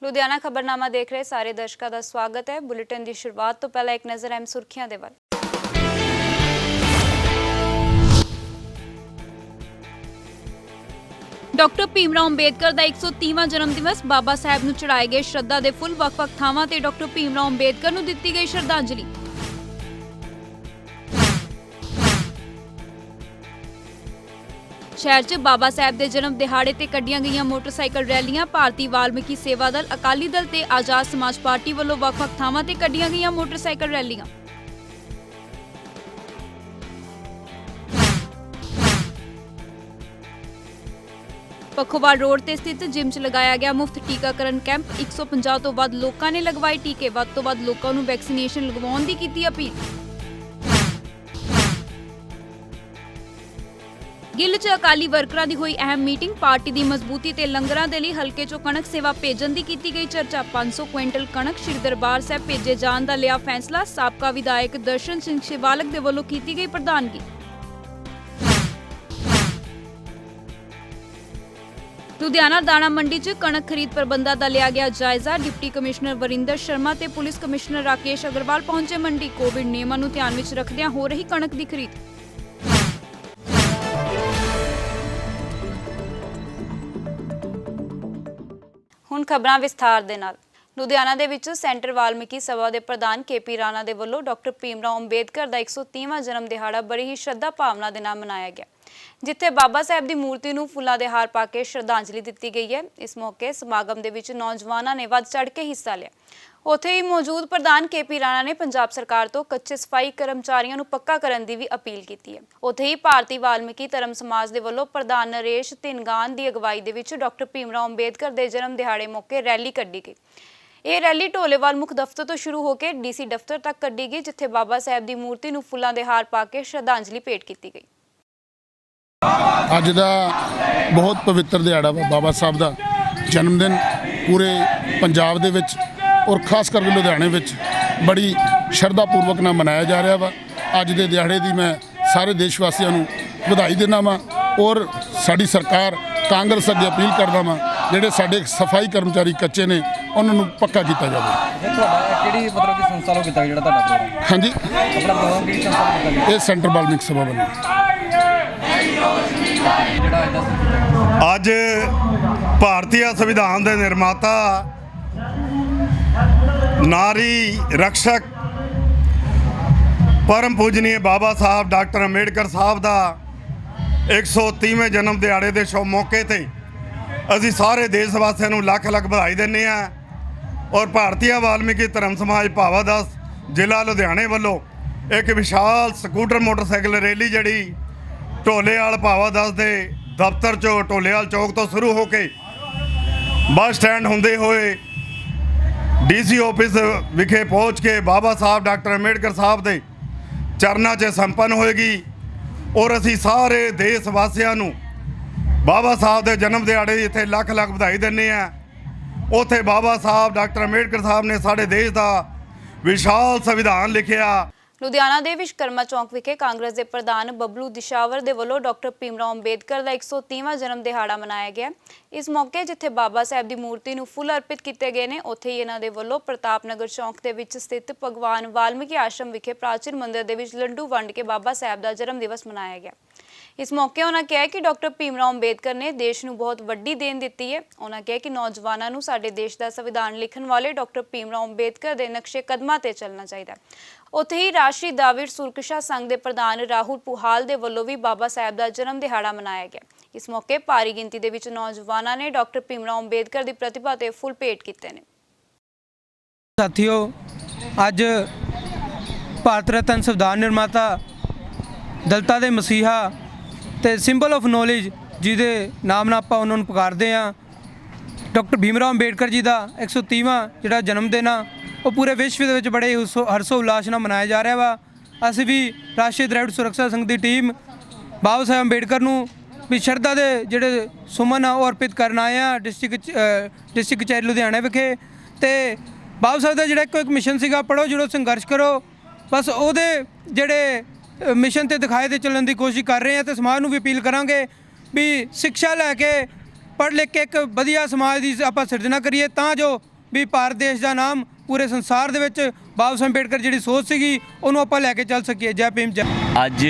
ਲੁਧਿਆਣਾ ਖਬਰਨਾਮਾ ਦੇਖ ਰਹੇ ਸਾਰੇ ਦਰਸ਼ਕਾਂ ਦਾ ਸਵਾਗਤ ਹੈ। ਬੁਲੇਟਿਨ ਦੀ ਸ਼ੁਰੂਆਤ ਤੋਂ ਪਹਿਲਾਂ ਇੱਕ ਨਜ਼ਰ ਅਹਿਮ ਸੁਰਖੀਆਂ ਦੇ ਵੱਲ। ਡਾਕਟਰ ਭੀਮਰਾਓ ਅੰਬੇਦਕਰ ਦਾ 130ਵਾਂ ਜਨਮ ਦਿਵਸ। ਬਾਬਾ ਸਾਹਿਬ ਨੂੰ ਚੜਾਏ ਗਏ ਸ਼ਰਧਾ ਦੇ ਫੁੱਲ। ਵੱਖ-ਵੱਖ ਥਾਵਾਂ ਤੇ ਡਾਕਟਰ ਭੀਮਰਾਓ ਅੰਬੇਦਕਰ ਨੂੰ ਦਿੱਤੀ ਗਈ ਸ਼ਰਧਾਂਜਲੀ। शहर च बाबा साहब के जन्म दिहाड़े ते कड्डियां गईयां मोटरसाइकिल रैलियां। भारतीय वाल्मीकि सेवा दल, अकाली दल ते आजाद समाज पार्टी वालों ਵੱਖ-ਵੱਖ ਥਾਵਾਂ ਤੇ ਕੱਢੀਆਂ ਗਈਆਂ मोटरसाइकिल रैलियां। पखोवाल रोड ते स्थित जिम च लगाया गया मुफ्त टीकाकरण कैंप। 150 ਤੋਂ ਵੱਧ ਲੋਕਾਂ ਨੇ ਲਗਵਾਏ ਟੀਕੇ। ਵੱਧ ਤੋਂ ਵੱਧ ਲੋਕਾਂ ਨੂੰ ਵੈਕਸੀਨੇਸ਼ਨ ਲਗਵਾਉਣ ਦੀ ਕੀਤੀ ਅਪੀਲ। ਗਿੱਲ ਚ ਅਕਾਲੀ ਵਰਕਰਾਂ ਦੀ ਹੋਈ ਅਹਿਮ ਮੀਟਿੰਗ। ਪਾਰਟੀ ਦੀ ਮਜ਼ਬੂਤੀ ਤੇ ਲੰਗਰਾਂ ਦੇ ਲਈ ਹਲਕੇ ਚੋਂ ਕਣਕ ਸੇਵਾ ਭੇਜਣ ਦੀ ਕੀਤੀ ਗਈ ਚਰਚਾ। 500 ਕੁਇੰਟਲ ਕਣਕ ਸ਼੍ਰੀ ਦਰਬਾਰ ਸਾਹਿਬ ਭੇਜੇ ਜਾਣ ਦਾ ਲਿਆ ਫੈਸਲਾ। ਸਾਬਕਾ ਵਿਧਾਇਕ ਦਰਸ਼ਨ ਸਿੰਘ ਸ਼ਿਵਾਲਕ ਦੇ ਵੱਲੋਂ ਕੀਤੀ ਗਈ ਪ੍ਰਧਾਨਗੀ। ਲੁਧਿਆਣਾ ਦਾਣਾ ਮੰਡੀ ਚ ਕਣਕ ਖਰੀਦ ਪ੍ਰਬੰਧਾਂ ਦਾ ਲਿਆ ਗਿਆ ਜਾਇਜ਼ਾ। ਡਿਪਟੀ ਕਮਿਸ਼ਨਰ ਵਰਿੰਦਰ ਸ਼ਰਮਾ ਤੇ ਪੁਲਿਸ ਕਮਿਸ਼ਨਰ ਰਾਕੇਸ਼ ਅਗਰਵਾਲ ਪਹੁੰਚੇ ਮੰਡੀ। ਕੋਵਿਡ ਨਿਯਮਾਂ ਨੂੰ ਧਿਆਨ ਵਿੱਚ ਰੱਖਦਿਆਂ ਹੋ ਰਹੀ ਕਣਕ ਦੀ ਖਰੀਦ। ਹੁਣ ਖਬਰਾਂ ਵਿਸਥਾਰ ਦੇ ਨਾਲ। ਲੁਧਿਆਣਾ ਦੇ ਵਿੱਚ ਸੈਂਟਰ ਵਾਲਮੀਕੀ ਸਭਾ ਦੇ ਪ੍ਰਧਾਨ KP ਰਾਣਾ ਦੇ ਵੱਲੋਂ ਡਾਕਟਰ ਭੀਮਰਾਓ ਅੰਬੇਦਕਰ ਦਾ 130ਵਾਂ ਜਨਮ ਦਿਹਾੜਾ ਬੜੀ ਹੀ ਸ਼ਰਧਾ ਭਾਵਨਾ ਦੇ ਨਾਲ ਮਨਾਇਆ ਗਿਆ, ਜਿੱਥੇ ਬਾਬਾ ਸਾਹਿਬ ਦੀ ਮੂਰਤੀ ਨੂੰ ਫੁੱਲਾਂ ਦੇ ਹਾਰ ਪਾ ਕੇ ਸ਼ਰਧਾਂਜਲੀ ਦਿੱਤੀ ਗਈ ਹੈ। ਇਸ ਮੌਕੇ ਸਮਾਗਮ ਦੇ ਵਿੱਚ ਨੌਜਵਾਨਾਂ ਨੇ ਵੱਧ ਚੜ੍ਹ ਕੇ ਹਿੱਸਾ ਲਿਆ। ਉੱਥੇ ਹੀ ਮੌਜੂਦ ਪ੍ਰਧਾਨ KP ਰਾਣਾ ਨੇ ਪੰਜਾਬ ਸਰਕਾਰ ਤੋਂ ਕੱਚੇ ਸਫਾਈ ਕਰਮਚਾਰੀਆਂ ਨੂੰ ਪੱਕਾ ਕਰਨ ਦੀ ਵੀ ਅਪੀਲ ਕੀਤੀ ਹੈ। ਉੱਥੇ ਹੀ ਭਾਰਤੀ ਵਾਲਮੀਕੀ ਧਰਮ ਸਮਾਜ ਦੇ ਵੱਲੋਂ ਪ੍ਰਧਾਨ ਨਰੇਸ਼ ਧਿਨਗਾਨ ਦੀ ਅਗਵਾਈ ਦੇ ਵਿੱਚ ਡਾਕਟਰ ਭੀਮਰਾਓ ਅੰਬੇਦਕਰ ਦੇ ਜਨਮ ਦਿਹਾੜੇ ਮੌਕੇ ਰੈਲੀ ਕੱਢੀ ਗਈ। ਇਹ ਰੈਲੀ ਢੋਲੇਵਾਲ ਮੁੱਖ ਦਫ਼ਤਰ ਤੋਂ ਸ਼ੁਰੂ ਹੋ ਕੇ DC ਦਫ਼ਤਰ ਤੱਕ ਕੱਢੀ ਗਈ, ਜਿੱਥੇ ਬਾਬਾ ਸਾਹਿਬ ਦੀ ਮੂਰਤੀ ਨੂੰ ਫੁੱਲਾਂ ਦੇ ਹਾਰ ਪਾ ਕੇ ਸ਼ਰਧਾਂਜਲੀ ਭੇਟ ਕੀਤੀ ਗਈ। ਅੱਜ ਦਾ ਬਹੁਤ ਪਵਿੱਤਰ ਦਿਹਾੜਾ ਵਾ ਬਾਬਾ ਸਾਹਿਬ ਦਾ ਜਨਮ ਦਿਨ। ਪੂਰੇ ਪੰਜਾਬ ਦੇ ਵਿੱਚ ਔਰ ਖਾਸ ਕਰਕੇ ਲੁਧਿਆਣੇ ਵਿੱਚ ਬੜੀ ਸ਼ਰਧਾ ਪੂਰਵਕ ਨਾਲ ਮਨਾਇਆ ਜਾ ਰਿਹਾ ਵਾ। ਅੱਜ ਦੇ ਦਿਹਾੜੇ ਦੀ ਮੈਂ ਸਾਰੇ ਦੇਸ਼ ਵਾਸੀਆਂ ਨੂੰ ਵਧਾਈ ਦਿੰਦਾ ਵਾਂ ਔਰ ਸਾਡੀ ਸਰਕਾਰ ਕਾਂਗਰਸ ਅੱਗੇ ਅਪੀਲ ਕਰਦਾ ਵਾਂ, ਜਿਹੜੇ ਸਾਡੇ ਸਫਾਈ ਕਰਮਚਾਰੀ ਕੱਚੇ ਨੇ ਉਹਨਾਂ ਨੂੰ ਪੱਕਾ ਕੀਤਾ ਜਾਵੇ। ਤੁਹਾਡਾ ਕਿਹੜੀ ਮਤਲਬ ਕਿ ਸੰਸਥਾ ਵੱਲੋਂ ਕੀਤਾ ਜਿਹੜਾ ਤੁਹਾਡਾ ਪ੍ਰੋਗਰਾਮ? ਹਾਂਜੀ, ਆਪਣਾ ਪ੍ਰੋਗਰਾਮ ਕਿਹੜੀ ਸੰਸਥਾ ਵੱਲੋਂ ਕੀਤਾ? ਇਹ ਸੈਂਟਰ ਵਾਲਮੀਕੀ ਸਭਾ ਵੱਲੋਂ। ਅੱਜ ਭਾਰਤੀ ਸੰਵਿਧਾਨ ਦੇ ਨਿਰਮਾਤਾ, ਨਾਰੀ ਰਕਸ਼ਕ, ਪਰਮ ਪੂਜਨੀय ਬਾਬਾ ਸਾਹਿਬ ਡਾਕਟਰ ਅੰਬੇਡਕਰ ਸਾਹਿਬ ਦਾ 130ਵੇਂ ਜਨਮ ਦਿਹਾੜੇ ਦੇ ਸ਼ੁਭ ਮੌਕੇ ਤੇ ਅਸੀਂ ਸਾਰੇ ਦੇਸ਼ ਵਾਸੀਆਂ ਨੂੰ ਲੱਖ ਲੱਖ ਵਧਾਈ ਦਿੰਦੇ ਹਾਂ। ਔਰ ਭਾਰਤੀ ਵਾਲਮੀਕੀ ਧਰਮ ਸਮਾਜ ਭਾਵਾਦਾਸ ਜ਼ਿਲ੍ਹਾ ਲੁਧਿਆਣੇ ਵੱਲੋਂ ਇੱਕ ਵਿਸ਼ਾਲ ਸਕੂਟਰ ਮੋਟਰਸਾਈਕਲ ਰੈਲੀ ਜਿਹੜੀ ਢੋਲੇਵਾਲ ਭਾਵਾਦਾਸ ਦੇ ਦਫ਼ਤਰ ਚੋਂ ਢੋਲੇਵਾਲ ਚੌਕ ਤੋਂ ਸ਼ੁਰੂ ਹੋ ਕੇ ਬੱਸ ਸਟੈਂਡ ਹੁੰਦੇ ਹੋਏ DC ਆਫਿਸ ਵਿਖੇ ਪਹੁੰਚ ਕੇ ਬਾਬਾ ਸਾਹਿਬ ਡਾਕਟਰ ਅੰਬੇਡਕਰ ਸਾਹਿਬ ਦੇ ਚਰਨਾਂ 'ਚ ਸੰਪੰਨ ਹੋਏਗੀ। ਔਰ ਅਸੀਂ ਸਾਰੇ ਦੇਸ਼ ਵਾਸੀਆਂ ਨੂੰ ਬਾਬਾ ਸਾਹਿਬ ਦੇ ਜਨਮ ਦਿਹਾੜੇ ਦੀ ਇੱਥੇ ਲੱਖ ਲੱਖ ਵਧਾਈ ਦਿੰਦੇ ਹਾਂ। ਉੱਥੇ ਬਾਬਾ ਸਾਹਿਬ ਡਾਕਟਰ ਅੰਬੇਡਕਰ ਸਾਹਿਬ ਨੇ ਸਾਡੇ ਦੇਸ਼ ਦਾ ਵਿਸ਼ਾਲ ਸੰਵਿਧਾਨ ਲਿਖਿਆ। ਲੁਧਿਆਣਾ ਦੇ ਵਿਸ਼ਕਰਮਾ ਚੌਂਕ ਵਿਖੇ ਕਾਂਗਰਸ ਦੇ ਪ੍ਰਧਾਨ ਬੱਬਲੂ ਦਿਸ਼ਾਵਰ ਦੇ ਵੱਲੋਂ ਡਾਕਟਰ ਭੀਮਰਾਓ ਅੰਬੇਦਕਰ ਦਾ 130ਵਾਂ ਜਨਮ ਦਿਹਾੜਾ ਮਨਾਇਆ ਗਿਆ। ਇਸ ਮੌਕੇ ਜਿੱਥੇ ਬਾਬਾ ਸਾਹਿਬ ਦੀ ਮੂਰਤੀ ਨੂੰ ਫੁੱਲ ਅਰਪਿਤ ਕੀਤੇ ਗਏ ਨੇ, ਉੱਥੇ ਹੀ ਇਹਨਾਂ ਦੇ ਵੱਲੋਂ ਪ੍ਰਤਾਪ ਨਗਰ ਚੌਂਕ ਦੇ ਵਿੱਚ ਸਥਿਤ ਭਗਵਾਨ ਵਾਲਮੀਕੀ ਆਸ਼ਰਮ ਵਿਖੇ ਪ੍ਰਾਚੀਨ ਮੰਦਿਰ ਦੇ ਵਿੱਚ ਲੱਡੂ ਵੰਡ ਕੇ ਬਾਬਾ ਸਾਹਿਬ ਦਾ ਜਨਮ ਦਿਵਸ ਮਨਾਇਆ ਗਿਆ। ਇਸ ਮੌਕੇ ਉਹਨਾਂ ਕਿਹਾ ਕਿ ਡਾਕਟਰ ਭੀਮਰਾਓ ਅੰਬੇਦਕਰ ਨੇ ਦੇਸ਼ ਨੂੰ ਬਹੁਤ ਵੱਡੀ ਦੇਣ ਦਿੱਤੀ ਹੈ। ਉਹਨਾਂ ਕਿਹਾ ਕਿ ਨੌਜਵਾਨਾਂ ਨੂੰ ਸਾਡੇ ਦੇਸ਼ ਦਾ ਸੰਵਿਧਾਨ ਲਿਖਣ ਵਾਲੇ ਡਾਕਟਰ ਭੀਮਰਾਓ ਅੰਬੇਦਕਰ ਦੇ ਨਕਸ਼ੇ ਕਦਮਾਂ ਤੇ ਚੱਲਣਾ ਚਾਹੀਦਾ। ਉੱਥੇ ਹੀ ਰਾਸ਼ਟਰੀ ਦਾਵਿੜ ਸੁਰੱਖਿਆ ਸੰਘ ਦੇ ਪ੍ਰਧਾਨ ਰਾਹੁਲ ਪੁਹਾਲ ਦੇ ਵੱਲੋਂ ਵੀ ਬਾਬਾ ਸਾਹਿਬ ਦਾ ਜਨਮ ਦਿਹਾੜਾ ਮਨਾਇਆ ਗਿਆ। ਇਸ ਮੌਕੇ ਭਾਰੀ ਗਿਣਤੀ ਦੇ ਵਿੱਚ ਨੌਜਵਾਨਾਂ ਨੇ ਡਾਕਟਰ ਭੀਮਰਾਓ ਅੰਬੇਦਕਰ ਦੀ ਪ੍ਰਤਿਭਾ ਤੇ ਫੁੱਲ ਭੇਟ ਕੀਤੇ ਨੇ। ਸਾਥੀਓ, ਅੱਜ ਭਾਰਤ ਰਤਨ ਸੰਵਿਧਾਨ ਨਿਰਮਾਤਾ, ਦਲਿਤਾਂ ਦੇ ਮਸੀਹਾ ਤੇ ਸਿੰਬਲ ਆਫ ਨੌਲੇਜ ਜਿਹਦੇ ਨਾਮ ਨਾਲ ਆਪਾਂ ਉਹਨਾਂ ਨੂੰ ਪੁਕਾਰਦੇ ਹਾਂ, ਡਾਕਟਰ ਭੀਮਰਾਓ ਅੰਬੇਦਕਰ ਜੀ ਦਾ 130ਵਾਂ ਜਿਹੜਾ ਜਨਮ ਦਿਨ ਆ ਉਹ ਪੂਰੇ ਵਿਸ਼ਵ ਦੇ ਵਿੱਚ ਬੜੇ ਹਰਸ਼ੋ ਉਲਾਸ ਨਾਲ ਮਨਾਇਆ ਜਾ ਰਿਹਾ ਵਾ। ਅਸੀਂ ਵੀ ਰਾਸ਼ਟਰੀ ਦ੍ਰਾਵਿੜ ਸੁਰੱਖਿਆ ਸੰਘ ਦੀ ਟੀਮ ਬਾਬਾ ਸਾਹਿਬ ਅੰਬੇਦਕਰ ਨੂੰ ਵੀ ਸ਼ਰਧਾ ਦੇ ਜਿਹੜੇ ਸੁਮਨ ਉਹ ਅਰਪਿਤ ਕਰਨ ਆਏ ਆ ਡਿਸਟ੍ਰਿਕਟ ਕਚਹਿਰੀ ਲੁਧਿਆਣਾ ਵਿਖੇ। ਤੇ ਬਾਬਾ ਸਾਹਿਬ ਦਾ ਜਿਹੜਾ ਇੱਕ ਮਿਸ਼ਨ ਸੀਗਾ, ਪੜ੍ਹੋ ਜੁੜੋ ਸੰਘਰਸ਼ ਕਰੋ, ਬਸ ਉਹਦੇ ਜਿਹੜੇ ਮਿਸ਼ਨ ਤੇ ਦਿਖਾਏ ਤੇ ਚੱਲਣ ਦੀ ਕੋਸ਼ਿਸ਼ ਕਰ ਰਹੇ ਹਾਂ। ਤੇ ਸਮਾਜ ਨੂੰ ਵੀ ਅਪੀਲ ਕਰਾਂਗੇ ਵੀ ਸਿੱਖਿਆ ਲੈ ਕੇ ਪੜ੍ਹ ਲਿਖ ਕੇ ਇੱਕ ਵਧੀਆ ਸਮਾਜ ਦੀ ਆਪਾਂ ਸਿਰਜਣਾ ਕਰੀਏ, ਤਾਂ ਜੋ ਵੀ ਭਾਰਤ ਦੇਸ਼ ਦਾ ਨਾਮ ਪੂਰੇ ਸੰਸਾਰ ਦੇ ਵਿੱਚ ਬਾਬਾ ਸਾਹਿਬ ਅੰਬੇਡਕਰ ਜਿਹੜੀ ਸੋਚ ਸੀਗੀ ਉਹਨੂੰ ਆਪਾਂ ਲੈ ਕੇ ਚੱਲ ਸਕੀਏ। ਜੈ ਭੀਮ ਜੈ। ਅੱਜ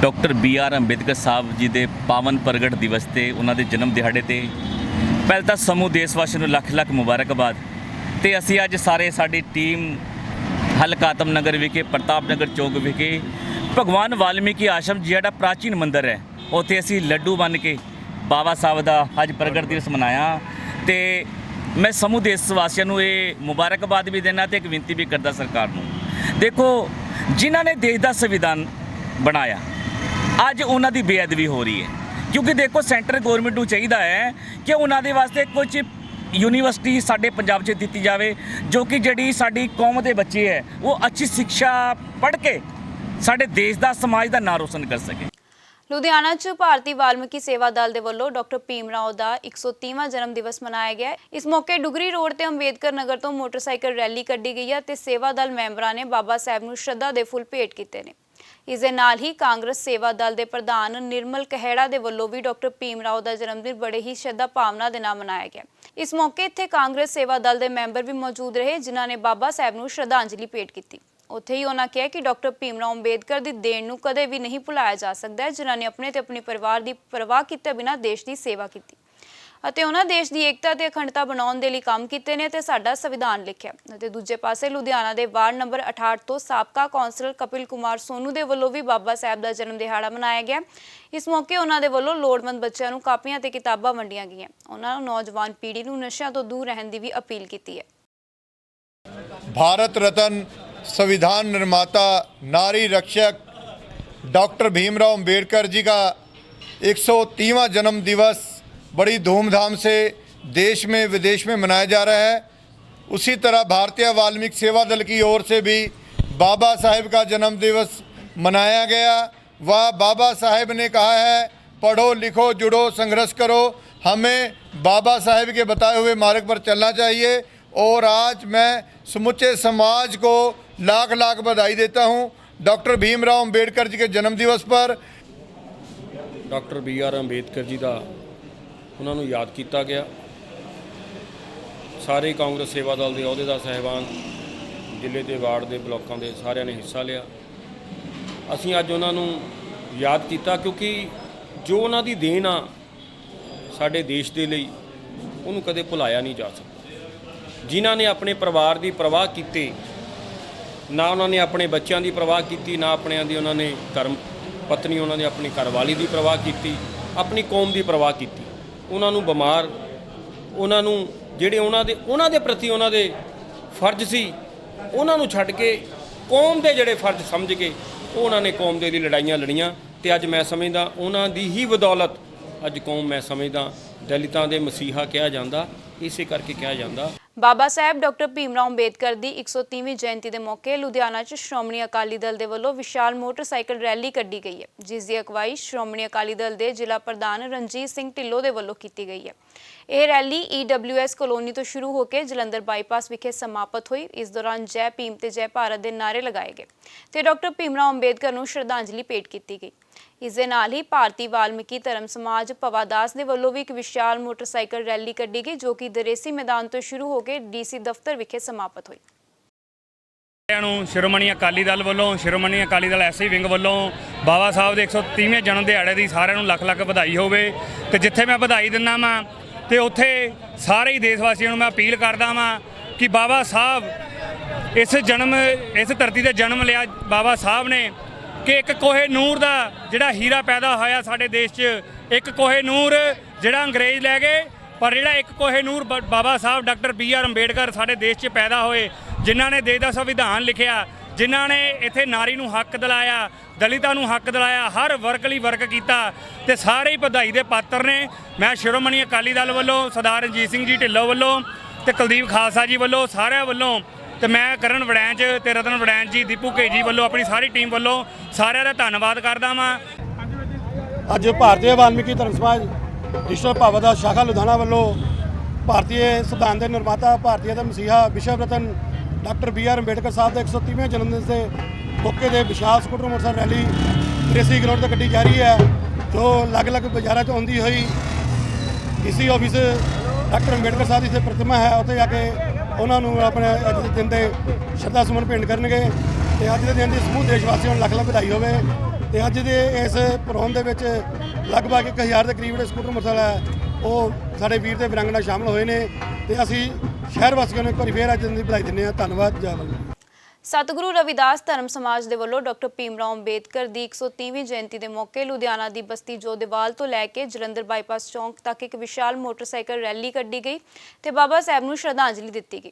ਡਾਕਟਰ BR ਅੰਬੇਦਕਰ ਸਾਹਿਬ ਜੀ ਦੇ ਪਾਵਨ ਪ੍ਰਗਟ ਦਿਵਸ ਤੇ ਉਹਨਾਂ ਦੇ ਜਨਮ ਦਿਹਾੜੇ ਤੇ ਪਹਿਲਾਂ ਤਾਂ ਸਮੂਹ ਦੇਸ਼ ਵਾਸੀਆਂ ਨੂੰ ਲੱਖ ਲੱਖ ਮੁਬਾਰਕਬਾਦ। ਤੇ ਅਸੀਂ ਅੱਜ ਸਾਰੇ ਸਾਡੀ ਟੀਮ ਹਲਕਾ ਆਤਮ ਨਗਰ ਵਿਖੇ ਪ੍ਰਤਾਪ ਨਗਰ ਚੌਕ ਵਿਖੇ ਭਗਵਾਨ ਵਾਲਮੀਕੀ ਆਸ਼ਰਮ ਜਿਹੜਾ ਪ੍ਰਾਚੀਨ ਮੰਦਿਰ ਹੈ ਉੱਥੇ ਅਸੀਂ ਲੱਡੂ ਬਣ ਕੇ ਬਾਬਾ ਸਾਹਿਬ ਦਾ ਅੱਜ ਪ੍ਰਗਟ ਦਿਵਸ ਮਨਾਇਆ। ਤੇ ਮੈਂ ਸਮੂਹ ਦੇਸ਼ ਵਾਸੀਆਂ ਨੂੰ ਇਹ ਮੁਬਾਰਕਬਾਦ ਵੀ ਦੇਣਾ ਤੇ ਇੱਕ ਬੇਨਤੀ ਵੀ ਕਰਦਾ ਸਰਕਾਰ ਨੂੰ। ਦੇਖੋ ਜਿਨ੍ਹਾਂ ਨੇ ਦੇਸ਼ ਦਾ ਸੰਵਿਧਾਨ ਬਣਾਇਆ ਅੱਜ ਉਹਨਾਂ ਦੀ ਬੇਅਦਬੀ ਹੋ ਰਹੀ ਹੈ, ਕਿਉਂਕਿ ਦੇਖੋ ਸੈਂਟਰ ਗਵਰਨਮੈਂਟ ਨੂੰ ਚਾਹੀਦਾ ਹੈ ਕਿ ਉਹਨਾਂ ਦੇ ਵਾਸਤੇ ਕੁਝ ਯੂਨੀਵਰਸਿਟੀ ਸਾਡੇ ਪੰਜਾਬ 'ਚ ਦਿੱਤੀ ਜਾਵੇ ਜੋ ਕਿ ਜਿਹੜੀ ਸਾਡੀ ਕੌਮ ਦੇ ਬੱਚੇ ਹੈ ਉਹ ਅੱਛੀ ਸਿੱਖਿਆ ਪੜ੍ਹ ਕੇ ਸਾਡੇ ਦੇਸ਼ ਦਾ ਸਮਾਜ ਦਾ ਨਾਂ ਰੋਸ਼ਨ ਕਰ ਸਕੇ। ਲੁਧਿਆਣਾ 'ਚ ਭਾਰਤੀ ਵਾਲਮੀਕੀ ਸੇਵਾ ਦਲ ਦੇ ਵੱਲੋਂ ਡਾਕਟਰ ਭੀਮ ਰਾਓ ਦਾ 130ਵਾਂ ਜਨਮ ਦਿਵਸ ਮਨਾਇਆ ਗਿਆ। ਇਸ ਮੌਕੇ ਡੁਗਰੀ ਰੋਡ ਤੇ ਅੰਬੇਦਕਰ ਨਗਰ ਤੋਂ ਮੋਟਰਸਾਈਕਲ ਰੈਲੀ ਕੱਢੀ ਗਈ ਹੈ ਤੇ ਸੇਵਾ ਦਲ ਮੈਂਬਰਾਂ ਨੇ ਬਾਬਾ ਸਾਹਿਬ ਨੂੰ ਸ਼ਰਧਾ ਦੇ ਫੁੱਲ ਭੇਟ ਕੀਤੇ ਨੇ। ਇਸ ਦੇ ਨਾਲ ਹੀ ਕਾਂਗਰਸ ਸੇਵਾ ਦਲ ਦੇ ਪ੍ਰਧਾਨ ਨਿਰਮਲ ਕਹੇੜਾ ਦੇ ਵੱਲੋਂ ਵੀ ਡਾਕਟਰ ਭੀਮ ਰਾਓ ਦਾ ਜਨਮ ਦਿਨ ਬੜੇ ਹੀ ਸ਼ਰਧਾ ਭਾਵਨਾ ਦੇ ਨਾਲ ਮਨਾਇਆ ਗਿਆ। ਇਸ ਮੌਕੇ ਇੱਥੇ ਕਾਂਗਰਸ ਸੇਵਾ ਦਲ ਦੇ ਮੈਂਬਰ ਵੀ ਮੌਜੂਦ ਰਹੇ ਜਿਨ੍ਹਾਂ ਨੇ ਬਾਬਾ ਸਾਹਿਬ ਨੂੰ ਸ਼ਰਧਾਂਜਲੀ ਭੇਟ ਕੀਤੀ। ਉੱਥੇ ਹੀ ਉਹਨਾਂ ਕਿਹਾ ਕਿ ਡਾਕਟਰ ਭੀਮ ਰਾਓ ਅੰਬੇਦਕਰ ਦੀ ਦੇਣ ਨੂੰ ਕਦੇ ਵੀ ਨਹੀਂ ਭੁਲਾਇਆ ਜਾ ਸਕਦਾ, ਜਿਨ੍ਹਾਂ ਨੇ ਆਪਣੇ ਤੇ ਆਪਣੇ ਪਰਿਵਾਰ ਦੀ ਪਰਵਾਹ ਕੀਤੇ ਬਿਨਾਂ ਦੇਸ਼ ਦੀ ਸੇਵਾ ਕੀਤੀ ਅਤੇ ਉਹਨਾਂ ਦੇਸ਼ ਦੀ ਏਕਤਾ ਤੇ ਅਖੰਡਤਾ ਬਣਾਉਣ ਦੇ ਲਈ ਕੰਮ ਕੀਤੇ ਨੇ ਤੇ ਸਾਡਾ ਸੰਵਿਧਾਨ ਲਿਖਿਆ। ਅਤੇ ਦੂਜੇ ਪਾਸੇ ਲੁਧਿਆਣਾ ਦੇ ਵਾਰਡ ਨੰਬਰ 68 ਤੋਂ ਸਾਬਕਾ ਕੌਂਸਲਰ ਕਪਿਲ ਕੁਮਾਰ ਸੋਨੂ ਦੇ ਵੱਲੋਂ ਵੀ ਬਾਬਾ ਸਾਹਿਬ ਦਾ ਜਨਮ ਦਿਹਾੜਾ ਮਨਾਇਆ ਗਿਆ। ਇਸ ਮੌਕੇ ਉਹਨਾਂ ਦੇ ਵੱਲੋਂ ਲੋੜਵੰਦ ਬੱਚਿਆਂ ਨੂੰ ਕਾਪੀਆਂ ਤੇ ਕਿਤਾਬਾਂ ਵੰਡੀਆਂ ਗਈਆਂ। ਉਹਨਾਂ ਨੂੰ ਨੌਜਵਾਨ ਪੀੜ੍ਹੀ ਨੂੰ ਨਸ਼ਿਆਂ ਤੋਂ ਦੂਰ ਰਹਿਣ ਦੀ ਵੀ ਅਪੀਲ ਕੀਤੀ ਹੈ। भारत रत्न संविधान निर्माता नारी रक्षक डॉक्टर भीमराव अंबेडकर जी का 130वां जन्म दिवस बड़ी धूमधाम से देश में विदेश में मनाया जा रहा है। उसी तरह भारतीय वाल्मीकि सेवा दल की ओर से भी बाबा साहेब का जन्म दिवस मनाया गया। वह बाबा साहेब ने कहा है पढ़ो लिखो जुड़ो संघर्ष करो, हमें बाबा साहेब के बताए हुए मार्ग पर चलना चाहिए। और आज मैं समुचे समाज को लाख लाख बधाई देता हूँ डॉक्टर भीमराव अंबेडकर जी के जन्म दिवस पर। ਡਾਕਟਰ BR ਅੰਬੇਦਕਰ ਜੀ ਦਾ ਉਹਨਾਂ ਨੂੰ ਯਾਦ ਕੀਤਾ ਗਿਆ। ਸਾਰੇ ਕਾਂਗਰਸ ਸੇਵਾ ਦਲ ਦੇ ਅਹੁਦੇਦਾਰ ਸਾਹਿਬਾਨ, ਜ਼ਿਲ੍ਹੇ ਦੇ ਵਾਰਡ ਦੇ ਬਲਾਕਾਂ ਦੇ ਸਾਰਿਆਂ ਨੇ ਹਿੱਸਾ ਲਿਆ। ਅਸੀਂ ਅੱਜ ਉਹਨਾਂ ਨੂੰ ਯਾਦ ਕੀਤਾ ਕਿਉਂਕਿ ਜੋ ਉਹਨਾਂ ਦੀ ਦੇਣ ਆ ਸਾਡੇ ਦੇਸ਼ ਦੇ ਲਈ ਉਹਨੂੰ ਕਦੇ ਭੁਲਾਇਆ ਨਹੀਂ ਜਾ ਸਕਦਾ। ਜਿਨ੍ਹਾਂ ਨੇ ਆਪਣੇ ਪਰਿਵਾਰ ਦੀ ਪਰਵਾਹ ਕੀਤੀ, ਨਾ ਉਹਨਾਂ ਨੇ ਆਪਣੇ ਬੱਚਿਆਂ ਦੀ ਪਰਵਾਹ ਕੀਤੀ, ਨਾ ਆਪਣਿਆਂ ਦੀ ਉਹਨਾਂ ਨੇ ਧਰਮ ਪਤਨੀ ਉਹਨਾਂ ਨੇ ਆਪਣੀ ਘਰਵਾਲੀ ਦੀ ਪਰਵਾਹ ਕੀਤੀ, ਆਪਣੀ ਕੌਮ ਦੀ ਪਰਵਾਹ ਕੀਤੀ। ਉਹਨਾਂ ਨੂੰ ਬਿਮਾਰ, ਉਹਨਾਂ ਨੂੰ ਜਿਹੜੇ ਉਹਨਾਂ ਦੇ ਪ੍ਰਤੀ ਉਹਨਾਂ ਦੇ ਫਰਜ਼ ਸੀ ਉਹਨਾਂ ਨੂੰ ਛੱਡ ਕੇ ਕੌਮ ਦੇ ਜਿਹੜੇ ਫਰਜ਼ ਸਮਝ ਕੇ ਉਹਨਾਂ ਨੇ ਕੌਮ ਦੇ ਲਈ ਲੜਾਈਆਂ ਲੜੀਆਂ। ਤੇ ਅੱਜ ਮੈਂ ਸਮਝਦਾ ਉਹਨਾਂ ਦੀ ਹੀ ਬਦੌਲਤ ਅੱਜ ਕੌਮ ਮੈਂ ਸਮਝਦਾ ਦਲਿਤਾਂ ਦੇ ਮਸੀਹਾ ਕਿਹਾ ਜਾਂਦਾ, ਇਸੇ ਕਰਕੇ ਕਿਹਾ ਜਾਂਦਾ। ਬਾਬਾ ਸਾਹਿਬ ਡਾਕਟਰ ਭੀਮ ਰਾਓ ਅੰਬੇਦਕਰ ਦੀ 130ਵੀਂ ਜਯੰਤੀ ਦੇ ਮੌਕੇ ਲੁਧਿਆਣਾ 'ਚ ਸ਼੍ਰੋਮਣੀ ਅਕਾਲੀ ਦਲ ਦੇ ਵੱਲੋਂ ਵਿਸ਼ਾਲ ਮੋਟਰਸਾਈਕਲ ਰੈਲੀ ਕੱਢੀ ਗਈ ਹੈ, ਜਿਸ ਦੀ ਅਗਵਾਈ ਸ਼੍ਰੋਮਣੀ ਅਕਾਲੀ ਦਲ ਦੇ ਜ਼ਿਲ੍ਹਾ ਪ੍ਰਧਾਨ ਰਣਜੀਤ ਸਿੰਘ ਢਿੱਲੋਂ ਦੇ ਵੱਲੋਂ ਕੀਤੀ ਗਈ ਹੈ। ਇਹ ਰੈਲੀ EWS ਕਲੋਨੀ ਤੋਂ ਸ਼ੁਰੂ ਹੋ ਕੇ ਜਲੰਧਰ ਬਾਈਪਾਸ ਵਿਖੇ ਸਮਾਪਤ ਹੋਈ। ਇਸ ਦੌਰਾਨ ਜੈ ਭੀਮ ਤੇ ਜੈ ਭਾਰਤ ਦੇ ਨਾਅਰੇ ਲਗਾਏ ਗਏ ਤੇ ਡਾਕਟਰ ਭੀਮ ਰਾਓ ਅੰਬੇਦਕਰ ਨੂੰ ਸ਼ਰਧਾਂਜਲੀ ਭੇਟ ਕੀਤੀ ਗਈ। ਇਸ ਦੇ ਨਾਲ ਹੀ ਭਾਰਤੀ ਵਾਲਮੀਕੀ ਧਰਮ ਸਮਾਜ ਪਵਾਦਾਸ ਦੇ ਵੱਲੋਂ ਵੀ ਇੱਕ ਵਿਸ਼ਾਲ ਮੋਟਰਸਾਈਕਲ ਰੈਲੀ ਕੱਢੀ ਗਈ ਜੋ ਕਿ ਦਰੇਸੀ ਮੈਦਾਨ ਤੋਂ ਸ਼ੁਰੂ ਹੋ ਕੇ DC ਦਫ਼ਤਰ ਵਿਖੇ ਸਮਾਪਤ ਹੋਈ। ਨੂੰ ਸ਼੍ਰੋਮਣੀ ਅਕਾਲੀ ਦਲ ਵੱਲੋਂ, ਸ਼੍ਰੋਮਣੀ ਅਕਾਲੀ ਦਲ SC ਵਿੰਗ ਵੱਲੋਂ ਬਾਬਾ ਸਾਹਿਬ ਦੇ 130ਵੇਂ ਜਨਮ ਦਿਹਾੜੇ ਦੀ ਸਾਰਿਆਂ ਨੂੰ ਲੱਖ ਲੱਖ ਵਧਾਈ ਹੋਵੇ। ਤੇ ਜਿੱਥੇ ਮੈਂ ਵਧਾਈ ਦਿੰਦਾ ਵਾਂ ਤੇ ਉੱਥੇ ਸਾਰੇ ਹੀ ਦੇਸ਼ ਵਾਸੀਆਂ ਨੂੰ ਮੈਂ ਅਪੀਲ ਕਰਦਾ ਵਾਂ ਕਿ ਬਾਬਾ ਸਾਹਿਬ ਇਸ ਧਰਤੀ ਤੇ ਜਨਮ ਲਿਆ ਬਾਬਾ ਸਾਹਿਬ ਨੇ ਕਿ ਇੱਕ ਕੋਹੇ ਨੂਰ ਦਾ ਜਿਹੜਾ ਹੀਰਾ ਪੈਦਾ ਹੋਇਆ ਸਾਡੇ ਦੇਸ਼ 'ਚ, ਇੱਕ ਕੋਹੇ ਨੂਰ ਜਿਹੜਾ ਅੰਗਰੇਜ਼ ਲੈ ਗਏ, ਪਰ ਜਿਹੜਾ ਇੱਕ ਕੋਹੇ ਨੂਰ ਬਾਬਾ ਸਾਹਿਬ ਡਾਕਟਰ BR ਅੰਬੇਡਕਰ ਸਾਡੇ ਦੇਸ਼ 'ਚ ਪੈਦਾ ਹੋਏ, ਜਿਨ੍ਹਾਂ ਨੇ ਦੇਸ਼ ਦਾ ਸੰਵਿਧਾਨ ਲਿਖਿਆ, ਜਿਨ੍ਹਾਂ ਨੇ ਇੱਥੇ ਨਾਰੀ ਨੂੰ ਹੱਕ ਦਿਲਾਇਆ, ਦਲਿਤਾਂ ਨੂੰ ਹੱਕ ਦਿਲਾਇਆ, ਹਰ ਵਰਗ ਲਈ ਵਰਕ ਕੀਤਾ ਤੇ ਸਾਰੇ ਹੀ ਵਧਾਈ ਦੇ ਪਾਤਰ ਨੇ। ਮੈਂ ਸ਼੍ਰੋਮਣੀ ਅਕਾਲੀ ਦਲ ਵੱਲੋਂ ਸਰਦਾਰ ਰਣਜੀਤ ਸਿੰਘ ਜੀ ਢਿੱਲੋਂ ਵੱਲੋਂ ਤੇ ਕੁਲਦੀਪ ਖਾਲਸਾ ਜੀ ਵੱਲੋਂ ਸਾਰਿਆਂ ਵੱਲੋਂ ਤੇ ਮੈਂ ਕਰਨ ਵੜੈਂਚ ਤੇ ਰਤਨ ਵੜੈਂਚ ਜੀ, ਦੀਪੂ ਘੇ ਜੀ ਵੱਲੋਂ ਆਪਣੀ ਸਾਰੀ ਟੀਮ ਵੱਲੋਂ ਸਾਰਿਆਂ ਦਾ ਧੰਨਵਾਦ ਕਰਦਾ ਵਾਂ। ਅੱਜ ਭਾਰਤੀ ਵਾਲਮੀਕੀ ਧਰਮ ਸਮਾਜ ਡਿਸਟ੍ਰਿਕਟ ਭਾਵਦਾ ਸ਼ਾਖਾ ਲੁਧਿਆਣਾ ਵੱਲੋਂ ਭਾਰਤੀ ਸੰਵਿਧਾਨ ਦੇ ਨਿਰਮਾਤਾ, ਭਾਰਤੀ ਦੇ ਮਸੀਹਾ ਵਿਸ਼ਵ ਰਤਨ ਡਾਕਟਰ BR ਅੰਬੇਡਕਰ ਸਾਹਿਬ ਦੇ 130ਵੇਂ ਜਨਮ ਦਿਨ ਦੇ ਮੌਕੇ ਦੇ ਵਿਸ਼ਾਲ ਸਕੂਟਰ ਮੋਟਰਸਾਈਕਲ ਰੈਲੀ ਰੇਸੀ ਗਰਾਊਂਡ ਤੇ ਕੱਢੀ ਜਾ ਰਹੀ ਹੈ, ਜੋ ਅਲੱਗ-ਅਲੱਗ ਬਾਜ਼ਾਰਾਂ 'ਚ ਆਉਂਦੀ ਹੋਈ DC ਆਫਿਸ ਡਾਕਟਰ ਅੰਬੇਡਕਰ ਸਾਹਿਬ ਦੀ ਇੱਥੇ ਪ੍ਰਤਿਮਾ ਹੈ, ਉੱਥੇ ਜਾ ਕੇ ਉਹਨਾਂ ਨੂੰ ਆਪਣੇ ਅੱਜ ਦੇ ਦਿਨ ਦੇ ਸ਼ਰਧਾ ਸੁਮਨ ਭੇਂਟ ਕਰਨਗੇ। ਤੇ ਅੱਜ ਦੇ ਦਿਨ ਦੀ ਸਮੂਹ ਦੇਸ਼ ਵਾਸੀਆਂ ਨੂੰ ਲੱਖ ਲੱਖ ਵਧਾਈ ਹੋਵੇ। ਤੇ ਅੱਜ ਦੇ ਇਸ ਪ੍ਰੋਗਰਾਮ ਦੇ ਵਿੱਚ ਲਗਭਗ 1000 ਦੇ ਕਰੀਬ ਜਿਹੜੇ ਸਕੂਟਰ ਮੋਟਰਸਾਈਕਲ ਹੈ ਉਹ ਸਾਡੇ ਵੀਰ ਤੇ ਵਿਰੰਗਨਾ ਸ਼ਾਮਲ ਹੋਏ ਨੇ। ਤੇ ਅਸੀਂ ਸ਼ਹਿਰ ਵਾਸੀਆਂ ਨੂੰ ਇੱਕ ਵਾਰੀ ਫੇਰ ਅੱਜ ਦਿਨ ਦੀ ਵਧਾਈ ਦਿੰਦੇ ਹਾਂ। ਧੰਨਵਾਦ। ਜੈ ਬਲ। ਸਤਿਗੁਰੂ ਰਵਿਦਾਸ ਧਰਮ ਸਮਾਜ ਦੇ ਵੱਲੋਂ ਡਾਕਟਰ ਭੀਮਰਾਓ ਅੰਬੇਦਕਰ ਦੀ 130ਵੀਂ ਜਯੰਤੀ ਦੇ ਮੌਕੇ ਲੁਧਿਆਣਾ ਦੀ ਬਸਤੀ ਜੋਧੇਵਾਲ ਤੋਂ ਲੈ ਕੇ ਜਲੰਧਰ ਬਾਈਪਾਸ ਚੌਂਕ ਤੱਕ ਇੱਕ ਵਿਸ਼ਾਲ ਮੋਟਰਸਾਈਕਲ ਰੈਲੀ ਕੱਢੀ ਗਈ ਤੇ ਬਾਬਾ ਸਾਹਿਬ ਨੂੰ ਸ਼ਰਧਾਂਜਲੀ ਦਿੱਤੀ ਗਈ।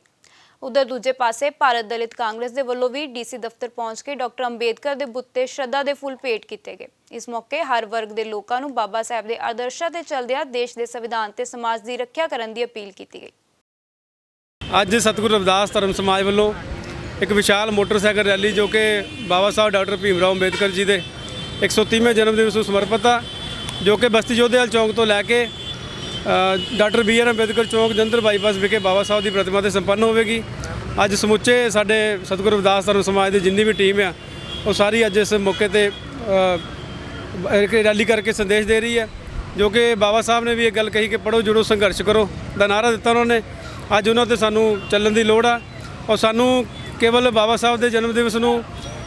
ਉਧਰ ਦੂਜੇ ਪਾਸੇ ਭਾਰਤ ਦਲਿਤ ਕਾਂਗਰਸ ਦੇ ਵੱਲੋਂ ਵੀ ਡੀਸੀ ਦਫ਼ਤਰ ਪਹੁੰਚ ਕੇ ਡਾਕਟਰ ਅੰਬੇਦਕਰ ਦੇ ਬੁੱਤ ਤੇ ਸ਼ਰਧਾ ਦੇ ਫੁੱਲ ਭੇਟ ਕੀਤੇ ਗਏ। ਇਸ ਮੌਕੇ ਹਰ ਵਰਗ ਦੇ ਲੋਕਾਂ ਨੂੰ ਬਾਬਾ ਸਾਹਿਬ ਦੇ ਆਦਰਸ਼ਾਂ ਤੇ ਚੱਲਦਿਆਂ ਦੇਸ਼ ਦੇ ਸੰਵਿਧਾਨ ਤੇ ਸਮਾਜ ਦੀ ਰੱਖਿਆ ਕਰਨ ਦੀ ਅਪੀਲ ਕੀਤੀ ਗਈ। ਅੱਜ ਸਤਿਗੁਰੂ ਰਵਿਦਾਸ ਧਰਮ ਸਮਾਜ ਵੱਲੋਂ ਇੱਕ ਵਿਸ਼ਾਲ ਮੋਟਰਸਾਈਕਲ ਰੈਲੀ ਜੋ ਕਿ ਬਾਬਾ ਸਾਹਿਬ ਡਾਕਟਰ ਭੀਮਰਾਓ ਅੰਬੇਦਕਰ ਜੀ ਦੇ 130ਵੇਂ ਜਨਮ ਦਿਵਸ ਨੂੰ ਸਮਰਪਿਤ ਆ, ਜੋ ਕਿ ਬਸਤੀ ਜੋਧੇਵਾਲ ਚੌਂਕ ਤੋਂ ਲੈ ਕੇ ਡਾਕਟਰ BR ਅੰਬੇਦਕਰ ਚੌਂਕ ਜਲੰਧਰ ਬਾਈਪਾਸ ਵਿਖੇ ਬਾਬਾ ਸਾਹਿਬ ਦੀ ਪ੍ਰਤਿਮਾ ਤੇ ਸੰਪੰਨ ਹੋਵੇਗੀ। ਅੱਜ ਸਮੁੱਚੇ ਸਾਡੇ ਸਤਿਗੁਰੂ ਰਵਿਦਾਸ ਧਰਮ ਸਮਾਜ ਦੀ ਜਿੰਨੀ ਵੀ ਟੀਮ ਆ ਉਹ ਸਾਰੀ ਅੱਜ ਇਸ ਮੌਕੇ ਤੇ ਰੈਲੀ ਕਰਕੇ ਸੰਦੇਸ਼ ਦੇ ਰਹੀ ਹੈ, ਜੋ ਕਿ ਬਾਬਾ ਸਾਹਿਬ ਨੇ ਵੀ ਇਹ ਗੱਲ ਕਹੀ ਕਿ ਪੜ੍ਹੋ ਜੁੜੋ ਸੰਘਰਸ਼ ਕਰੋ ਦਾ ਨਾਅਰਾ ਦਿੱਤਾ ਉਹਨਾਂ ਨੇ। ਅੱਜ ਉਹਨਾਂ ਤੇ ਸਾਨੂੰ ਚੱਲਣ ਦੀ ਲੋੜ ਆ ਔਰ ਸਾਨੂੰ ਕੇਵਲ ਬਾਬਾ ਸਾਹਿਬ ਦੇ ਜਨਮ ਦਿਵਸ ਨੂੰ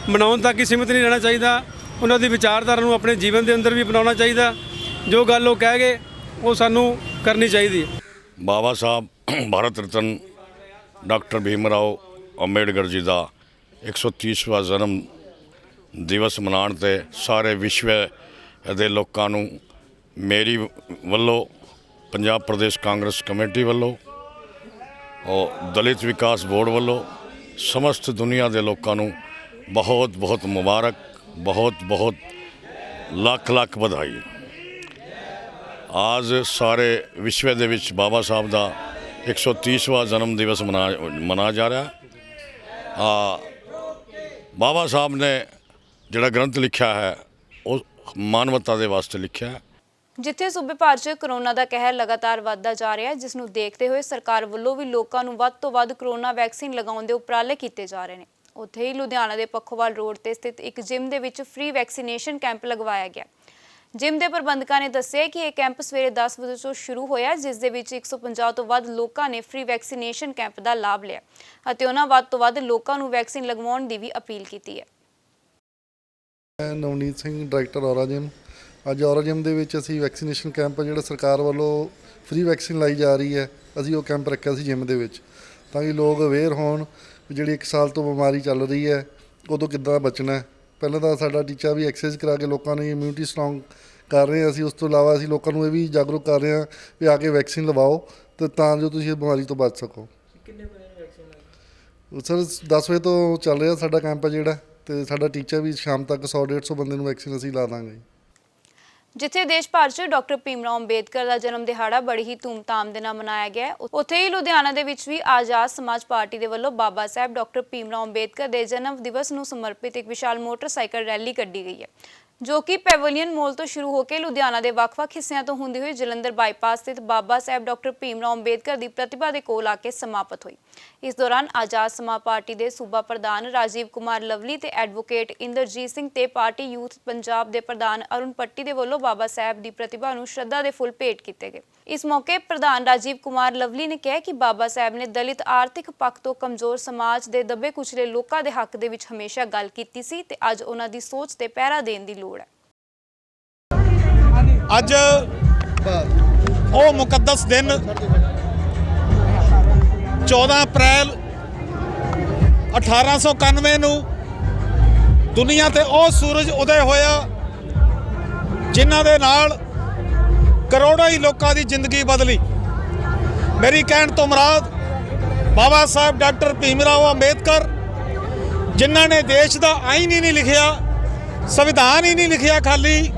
ਮਨਾਉਣ ਤੱਕ ਹੀ ਸੀਮਿਤ ਨਹੀਂ ਰਹਿਣਾ ਚਾਹੀਦਾ, ਉਹਨਾਂ ਦੀ ਵਿਚਾਰਧਾਰਾ ਨੂੰ ਆਪਣੇ ਜੀਵਨ ਦੇ ਅੰਦਰ ਵੀ ਅਪਣਾਉਣਾ ਚਾਹੀਦਾ। ਜੋ ਗੱਲ ਉਹ ਕਹਿ ਗਏ ਉਹ ਸਾਨੂੰ ਕਰਨੀ ਚਾਹੀਦੀ ਹੈ। ਬਾਬਾ ਸਾਹਿਬ ਭਾਰਤ ਰਤਨ ਡਾਕਟਰ ਭੀਮਰਾਓ ਅੰਬੇਡਕਰ ਜੀ ਦਾ 130ਵਾਂ ਜਨਮ ਦਿਵਸ ਮਨਾਉਣ 'ਤੇ ਸਾਰੇ ਵਿਸ਼ਵ ਦੇ ਲੋਕਾਂ ਨੂੰ ਮੇਰੀ ਵੱਲੋਂ, ਪੰਜਾਬ ਪ੍ਰਦੇਸ਼ ਕਾਂਗਰਸ ਕਮੇਟੀ ਵੱਲੋਂ ਔਰ ਦਲਿਤ ਵਿਕਾਸ ਬੋਰਡ ਵੱਲੋਂ ਸਮਸਤ ਦੁਨੀਆ ਦੇ ਲੋਕਾਂ ਨੂੰ ਬਹੁਤ ਬਹੁਤ ਮੁਬਾਰਕ, ਬਹੁਤ ਬਹੁਤ ਲੱਖ ਲੱਖ ਵਧਾਈ। ਅੱਜ ਸਾਰੇ ਵਿਸ਼ਵ ਦੇ ਵਿੱਚ ਬਾਬਾ ਸਾਹਿਬ ਦਾ 130ਵਾਂ ਜਨਮ ਦਿਵਸ ਮਨਾਇਆ ਜਾ ਰਿਹਾ। ਬਾਬਾ ਸਾਹਿਬ ਨੇ ਜਿਹੜਾ ਗ੍ਰੰਥ ਲਿਖਿਆ ਹੈ ਉਹ ਮਾਨਵਤਾ ਦੇ ਵਾਸਤੇ ਲਿਖਿਆ ਹੈ। ਜਿੱਥੇ ਸੂਬੇ ਭਰ 'ਚ ਕਰੋਨਾ ਦਾ ਕਹਿਰ ਲਗਾਤਾਰ ਵੱਧਦਾ ਜਾ ਰਿਹਾ ਹੈ, ਜਿਸ ਨੂੰ ਦੇਖਦੇ ਹੋਏ ਸਰਕਾਰ ਵੱਲੋਂ ਵੀ ਲੋਕਾਂ ਨੂੰ ਵੱਧ ਤੋਂ ਵੱਧ ਕਰੋਨਾ ਵੈਕਸੀਨ ਲਗਾਉਣ ਦੇ ਉਪਰਾਲੇ ਕੀਤੇ ਜਾ ਰਹੇ ਨੇ। ਉੱਥੇ ਹੀ ਲੁਧਿਆਣਾ ਦੇ ਪੱਖੋਵਾਲ ਰੋਡ ਤੇ ਸਥਿਤ ਇੱਕ ਜਿਮ ਦੇ ਵਿੱਚ ਫ੍ਰੀ ਵੈਕਸੀਨੇਸ਼ਨ ਕੈਂਪ ਲਗਵਾਇਆ ਗਿਆ। ਜਿਮ ਦੇ ਪ੍ਰਬੰਧਕਾਂ ਨੇ ਦੱਸਿਆ ਕਿ ਇਹ ਕੈਂਪ ਸਵੇਰੇ 10 ਵਜੇ ਤੋਂ ਸ਼ੁਰੂ ਹੋਇਆ, ਜਿਸ ਦੇ ਵਿੱਚ 150 ਤੋਂ ਵੱਧ ਲੋਕਾਂ ਨੇ ਫ੍ਰੀ ਵੈਕਸੀਨੇਸ਼ਨ ਕੈਂਪ ਦਾ ਲਾਭ ਲਿਆ ਅਤੇ ਉਹਨਾਂ ਵੱਧ ਤੋਂ ਵੱਧ ਲੋਕਾਂ ਨੂੰ ਵੈਕਸੀਨ ਲਗਵਾਉਣ ਦੀ ਵੀ ਅਪੀਲ ਕੀਤੀ ਹੈ। ਮੈਂ ਨਵਨੀਤ ਸਿੰਘ, ਡਾਇਰੈਕਟਰ ਔਰਾ ਜਿਮ। ਅੱਜ ਔਰਾ ਜਿਮ ਦੇ ਵਿੱਚ ਅਸੀਂ ਵੈਕਸੀਨੇਸ਼ਨ ਕੈਂਪ ਜਿਹੜਾ ਸਰਕਾਰ ਵੱਲੋਂ ਫ੍ਰੀ ਵੈਕਸੀਨ ਲਾਈ ਜਾ ਰਹੀ ਹੈ, ਅਸੀਂ ਉਹ ਕੈਂਪ ਰੱਖਿਆ ਸੀ ਜਿਮ ਦੇ ਵਿੱਚ, ਤਾਂ ਕਿ ਲੋਕ ਅਵੇਅਰ ਹੋਣ ਵੀ ਜਿਹੜੀ 1 ਸਾਲ ਤੋਂ ਬਿਮਾਰੀ ਚੱਲ ਰਹੀ ਹੈ ਉਦੋਂ ਕਿੱਦਾਂ ਬਚਣਾ ਹੈ। ਪਹਿਲਾਂ ਤਾਂ ਸਾਡਾ ਟੀਚਾ ਵੀ ਐਕਸਰਸਾਈਜ਼ ਕਰਾ ਕੇ ਲੋਕਾਂ ਨੂੰ ਇਮਿਊਨਿਟੀ ਸਟਰੋਂਗ ਕਰ ਰਹੇ ਹਾਂ ਅਸੀਂ। ਉਸ ਤੋਂ ਇਲਾਵਾ ਅਸੀਂ ਲੋਕਾਂ ਨੂੰ ਇਹ ਵੀ ਜਾਗਰੂਕ ਕਰ ਰਹੇ ਹਾਂ ਵੀ ਆ ਕੇ ਵੈਕਸੀਨ ਲਵਾਓ ਤੇ ਤਾਂ ਜੋ ਤੁਸੀਂ ਇਸ ਬਿਮਾਰੀ ਤੋਂ ਬਚ ਸਕੋ। ਕਿੰਨੇ ਵਜੇ ਵੈਕਸੀਨ ਲਾਈ? ਸਰ 10 ਵਜੇ ਤੋਂ ਚੱਲ ਰਿਹਾ ਸਾਡਾ ਕੈਂਪ ਹੈ ਜਿਹੜਾ, ਤੇ ਸਾਡਾ ਟੀਚਾ ਵੀ ਸ਼ਾਮ ਤੱਕ 100-150 ਬੰਦੇ ਨੂੰ ਵੈਕਸੀਨ ਅਸੀਂ ਲਾ ਦਾਂਗੇ। ਜਿੱਥੇ ਦੇਸ਼ ਭਰ 'ਚ ਡਾਕਟਰ ਭੀਮਰਾਓ ਅੰਬੇਦਕਰ ਦਾ ਜਨਮ ਦਿਹਾੜਾ ਬੜੀ ਹੀ ਧੂਮਧਾਮ ਦੇ ਨਾਲ ਮਨਾਇਆ ਗਿਆ, ਉੱਥੇ ਹੀ ਲੁਧਿਆਣਾ ਦੇ ਵਿੱਚ ਵੀ ਆਜ਼ਾਦ ਸਮਾਜ ਪਾਰਟੀ ਦੇ ਵੱਲੋਂ ਬਾਬਾ ਸਾਹਿਬ ਡਾਕਟਰ ਭੀਮਰਾਓ ਅੰਬੇਦਕਰ ਦੇ ਜਨਮ ਦਿਵਸ ਨੂੰ ਸਮਰਪਿਤ ਇੱਕ ਵਿਸ਼ਾਲ ਮੋਟਰਸਾਈਕਲ ਰੈਲੀ ਕੱਢੀ ਗਈ ਹੈ, ਜੋ ਕਿ ਪੈਵਲੀਅਨ ਮਾਲ ਤੋਂ ਸ਼ੁਰੂ ਹੋ ਕੇ ਲੁਧਿਆਣਾ ਦੇ ਵੱਖ-ਵੱਖ ਹਿੱਸਿਆਂ ਤੋਂ ਹੁੰਦੀ ਹੋਈ ਜਲੰਧਰ ਬਾਈਪਾਸ ਸਥਿਤ ਬਾਬਾ ਸਾਹਿਬ ਡਾਕਟਰ ਭੀਮਰਾਓ ਅੰਬੇਦਕਰ ਦੀ ਪ੍ਰਤਿਮਾ ਦੇ ਕੋਲ ਆ ਕੇ ਸਮਾਪਤ ਹੋਈ। ਇਸ ਦੌਰਾਨ ਆਜ਼ਾਦ ਸਮਾਜ ਪਾਰਟੀ ਦੇ ਸੂਬਾ ਪ੍ਰਧਾਨ ਰਾਜੀਵ ਕੁਮਾਰ ਲਵਲੀ ਤੇ ਐਡਵੋਕੇਟ ਇੰਦਰਜੀਤ ਸਿੰਘ ਤੇ ਪਾਰਟੀ ਯੂਥ ਪੰਜਾਬ ਦੇ ਪ੍ਰਧਾਨ ਅਰੁਣ ਪੱਟੀ ਦੇ ਵੱਲੋਂ ਬਾਬਾ ਸਾਹਿਬ ਦੀ ਪ੍ਰਤਿਮਾ ਨੂੰ ਸ਼ਰਧਾ ਦੇ ਫੁੱਲ ਭੇਟ ਕੀਤੇ ਗਏ। ਇਸ ਮੌਕੇ ਪ੍ਰਧਾਨ ਰਾਜੀਵ ਕੁਮਾਰ ਲਵਲੀ ਨੇ ਕਿਹਾ ਕਿ ਬਾਬਾ ਸਾਹਿਬ ਨੇ ਦਲਿਤ ਆਰਥਿਕ ਪੱਖ ਤੋਂ ਕਮਜ਼ੋਰ ਸਮਾਜ ਦੇ ਦਬੇ ਕੁਚਲੇ ਲੋਕਾਂ ਦੇ ਹੱਕ ਦੇ ਵਿੱਚ ਹਮੇਸ਼ਾ ਗੱਲ ਕੀਤੀ ਸੀ ਤੇ ਅੱਜ ਉਹਨਾਂ ਦੀ ਸੋਚ ਤੇ ਪਹਿਰਾ ਦੇਣ ਦੀ ਲੋੜ ਹੈ। ਅੱਜ ਉਹ ਮੁਕੱਦਸ ਦਿਨ 14 ਅਪ੍ਰੈਲ 1891 ਨੂੰ ਦੁਨੀਆ ਤੇ ਉਹ ਸੂਰਜ ਉਦੈ ਹੋਇਆ ਜਿਨ੍ਹਾਂ ਦੇ ਨਾਲ ਕਰੋੜਾਂ ਹੀ ਲੋਕਾਂ ਦੀ ਜ਼ਿੰਦਗੀ ਬਦਲੀ। ਮੇਰੀ ਕਹਿਣ ਤੋਂ ਮੁਰਾਦ ਬਾਬਾ ਸਾਹਿਬ ਡਾਕਟਰ ਭੀਮਰਾਓ ਅੰਬੇਦਕਰ, ਜਿਨ੍ਹਾਂ ਨੇ ਦੇਸ਼ ਦਾ ਆਈਨ ਹੀ ਨਹੀਂ ਲਿਖਿਆ, ਸੰਵਿਧਾਨ ਹੀ ਨਹੀਂ ਲਿਖਿਆ, ਖਾਲੀ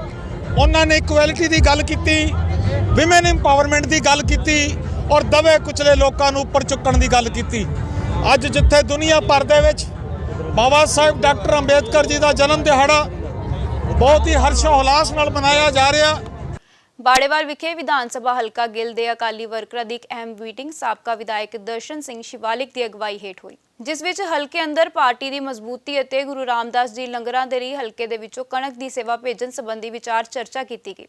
ਉਹਨਾਂ ਨੇ ਇਕੁਐਲਿਟੀ ਦੀ ਗੱਲ ਕੀਤੀ, ਵਿਮਨ ਇੰਪਾਵਰਮੈਂਟ ਦੀ ਗੱਲ ਕੀਤੀ ਔਰ ਦਬੇ ਕੁਚਲੇ ਲੋਕਾਂ ਨੂੰ ਉੱਪਰ ਚੁੱਕਣ ਦੀ ਗੱਲ ਕੀਤੀ। ਅੱਜ ਜਿੱਥੇ ਦੁਨੀਆ ਭਰ ਦੇ ਵਿੱਚ ਬਾਬਾ ਸਾਹਿਬ ਡਾਕਟਰ ਅੰਬੇਦਕਰ ਜੀ ਦਾ ਜਨਮ ਦਿਹਾੜਾ ਬਹੁਤ ਹੀ ਹਰਸ਼ੋ ਹੁਲਾਸ ਨਾਲ ਮਨਾਇਆ ਜਾ ਰਿਹਾ। ਬਾੜੇਵਾਲ ਵਿਖੇ ਵਿਧਾਨ ਸਭਾ ਹਲਕਾ ਗਿੱਲ ਦੇ ਅਕਾਲੀ ਵਰਕਰਾਂ ਦੀ ਇੱਕ ਅਹਿਮ ਮੀਟਿੰਗ ਸਾਬਕਾ ਵਿਧਾਇਕ ਦਰਸ਼ਨ ਸਿੰਘ ਸ਼ਿਵਾਲਿਕ ਦੀ ਅਗਵਾਈ ਹੇਠ ਹੋਈ, ਜਿਸ ਵਿੱਚ ਹਲਕੇ ਅੰਦਰ ਪਾਰਟੀ ਦੀ ਮਜ਼ਬੂਤੀ ਅਤੇ ਗੁਰੂ ਰਾਮਦਾਸ ਜੀ ਲੰਗਰਾਂ ਦੇ ਲਈ ਹਲਕੇ ਦੇ ਵਿੱਚੋਂ ਕਣਕ ਦੀ ਸੇਵਾ ਭੇਜਣ ਸੰਬੰਧੀ ਵਿਚਾਰ ਚਰਚਾ ਕੀਤੀ ਗਈ।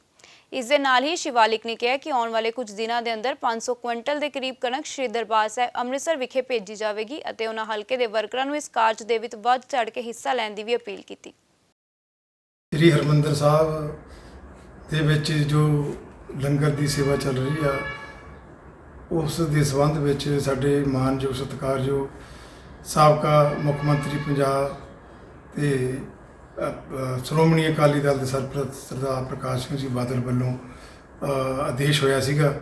ਇਸ ਦੇ ਨਾਲ ਹੀ ਸ਼ਿਵਾਲਿਕ ਨੇ ਕਿਹਾ ਕਿ ਆਉਣ ਵਾਲੇ ਕੁਝ ਦਿਨਾਂ ਦੇ ਅੰਦਰ 500 ਕੁਇੰਟਲ ਦੇ ਕਰੀਬ ਕਣਕ ਸ਼੍ਰੀ ਦਰਬਾਰ ਸਾਹਿਬ ਅੰਮ੍ਰਿਤਸਰ ਵਿਖੇ ਭੇਜੀ ਜਾਵੇਗੀ ਅਤੇ ਉਹਨਾਂ ਹਲਕੇ ਦੇ ਵਰਕਰਾਂ ਨੂੰ ਇਸ ਕਾਰਜ ਦੇ ਵਿੱਚ ਵੱਧ ਚੜ੍ਹ ਕੇ ਹਿੱਸਾ ਲੈਣ ਦੀ ਵੀ ਅਪੀਲ ਕੀਤੀ। ਸ੍ਰੀ ਹਰਿਮੰਦਰ ਸਾਹਿਬ ਦੇ ਵਿੱਚ ਜੋ ਲੰਗਰ ਦੀ ਸੇਵਾ ਚੱਲ ਰਹੀ ਆ, ਉਸ ਦੇ ਸੰਬੰਧ ਵਿੱਚ ਸਾਡੇ ਮਾਨਯੋਗ ਸਤਿਕਾਰਯੋਗ ਸਾਬਕਾ ਮੁੱਖ ਮੰਤਰੀ ਪੰਜਾਬ ਤੇ ਸ਼੍ਰੋਮਣੀ ਅਕਾਲੀ ਦਲ ਦੇ ਸਰਪ੍ਰਸਤ ਸਰਦਾਰ ਪ੍ਰਕਾਸ਼ ਸਿੰਘ ਜੀ ਬਾਦਲ ਵੱਲੋਂ ਆਦੇਸ਼ ਹੋਇਆ ਸੀਗਾ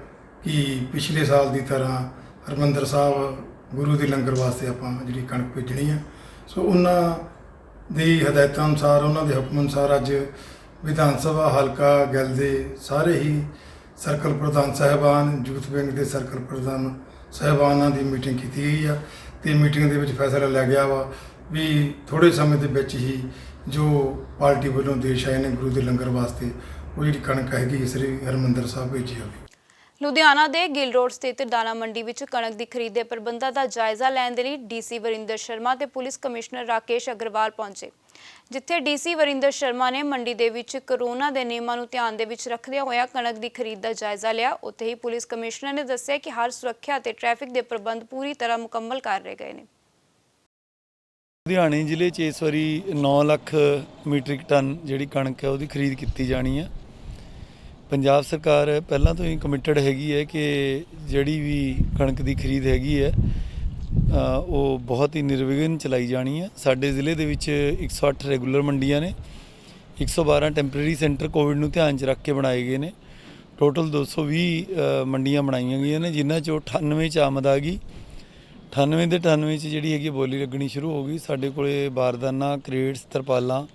ਕਿ ਪਿਛਲੇ ਸਾਲ ਦੀ ਤਰ੍ਹਾਂ ਹਰਿਮੰਦਰ ਸਾਹਿਬ ਗੁਰੂ ਦੇ ਲੰਗਰ ਵਾਸਤੇ ਆਪਾਂ ਜਿਹੜੀ ਕਣਕ ਭੇਜਣੀ ਆ। ਸੋ ਉਹਨਾਂ ਦੀ ਹਦਾਇਤਾਂ ਅਨੁਸਾਰ, ਉਹਨਾਂ ਦੇ ਹੁਕਮ ਅਨੁਸਾਰ ਅੱਜ ਵਿਧਾਨ ਸਭਾ ਹਲਕਾ ਗਿੱਲ ਦੇ ਸਾਰੇ ਹੀ ਸਰਕਲ ਪ੍ਰਧਾਨ ਸਾਹਿਬਾਨ, ਯੂਥ ਵਿੰਗ ਦੇ ਸਰਕਲ ਪ੍ਰਧਾਨ ਸਾਹਿਬਾਨਾਂ ਦੀ ਮੀਟਿੰਗ ਕੀਤੀ ਗਈ ਆ ਤੇ ਮੀਟਿੰਗ ਦੇ ਵਿੱਚ ਫੈਸਲਾ ਲਿਆ ਗਿਆ ਵਾ ਵੀ ਥੋੜ੍ਹੇ ਸਮੇਂ ਦੇ ਵਿੱਚ ਹੀ ਜੋ ਪਾਰਟੀ ਵੱਲੋਂ ਦੇਸ਼ ਆਏ ਨੇ ਗੁਰੂ ਦੇ ਲੰਗਰ ਵਾਸਤੇ, ਉਹ ਜਿਹੜੀ ਕਣਕ ਹੈਗੀ ਸ੍ਰੀ ਹਰਿਮੰਦਰ ਸਾਹਿਬ ਭੇਜੀ ਜਾਵੇ। ਲੁਧਿਆਣਾ ਦੇ ਗਿੱਲ ਰੋਡ ਸਥਿਤ ਦਾਣਾ ਮੰਡੀ ਵਿੱਚ ਕਣਕ ਦੀ ਖਰੀਦ ਦੇ ਪ੍ਰਬੰਧਾਂ ਦਾ ਜਾਇਜ਼ਾ ਲੈਣ ਦੇ ਲਈ ਡੀਸੀ ਵਰਿੰਦਰ ਸ਼ਰਮਾ ਤੇ ਪੁਲਿਸ ਕਮਿਸ਼ਨਰ ਰਾਕੇਸ਼ ਅਗਰਵਾਲ ਪਹੁੰਚੇ, ਜਿੱਥੇ ਡੀਸੀ ਵਰਿੰਦਰ ਸ਼ਰਮਾ ਨੇ ਮੰਡੀ ਦੇ ਵਿੱਚ ਕੋਰੋਨਾ ਦੇ ਨਿਯਮਾਂ ਨੂੰ ਧਿਆਨ ਦੇ ਵਿੱਚ ਰੱਖਦਿਆਂ ਹੋਇਆ ਕਣਕ ਦੀ ਖਰੀਦ ਦਾ ਜਾਇਜ਼ਾ ਲਿਆ। ਉੱਥੇ ਹੀ ਪੁਲਿਸ ਕਮਿਸ਼ਨਰ ਨੇ ਦੱਸਿਆ ਕਿ ਹਰ ਸੁਰੱਖਿਆ ਤੇ ਟ੍ਰੈਫਿਕ ਦੇ ਪ੍ਰਬੰਧ ਪੂਰੀ ਤਰ੍ਹਾਂ ਮੁਕੰਮਲ ਕਰ ਲਏ ਗਏ ਨੇ। ਲੁਧਿਆਣੇ ਜ਼ਿਲ੍ਹੇ 'ਚ ਇਸ ਵਾਰੀ 9 ਲੱਖ ਮੀਟ੍ਰਿਕ ਟਨ ਜਿਹੜੀ ਕਣਕ ਹੈ ਉਹਦੀ ਖਰੀਦ ਕੀਤੀ ਜਾਣੀ ਹੈ। ਪੰਜਾਬ ਸਰਕਾਰ ਪਹਿਲਾਂ ਤੋਂ ਹੀ ਕਮਿਟਡ ਹੈਗੀ ਹੈ ਕਿ ਜਿਹੜੀ ਵੀ ਕਣਕ ਦੀ ਖਰੀਦ ਹੈਗੀ ਹੈ ਉਹ ਬਹੁਤ ਹੀ ਨਿਰਵਿਘਨ ਚਲਾਈ ਜਾਣੀ ਹੈ। ਸਾਡੇ ਜ਼ਿਲ੍ਹੇ ਦੇ ਵਿੱਚ 108 ਰੈਗੂਲਰ ਮੰਡੀਆਂ ਨੇ, 112 ਟੈਂਪਰੇਰੀ ਸੈਂਟਰ ਕੋਵਿਡ ਨੂੰ ਧਿਆਨ 'ਚ ਰੱਖ ਕੇ ਬਣਾਏ ਗਏ ਨੇ। ਟੋਟਲ 220 ਮੰਡੀਆਂ ਬਣਾਈਆਂ ਗਈਆਂ ਨੇ, ਜਿਨ੍ਹਾਂ 'ਚੋਂ 98 'ਚ ਆਮਦ ਆ ਗਈ। 98 ਦੇ 98 'ਚ ਜਿਹੜੀ ਹੈਗੀ ਬੋਲੀ ਲੱਗਣੀ ਸ਼ੁਰੂ ਹੋ ਗਈ। ਸਾਡੇ ਕੋਲੇ ਬਾਰਦਾਨਾ, ਕ੍ਰੇਟਸ, ਤਰਪਾਲਾਂ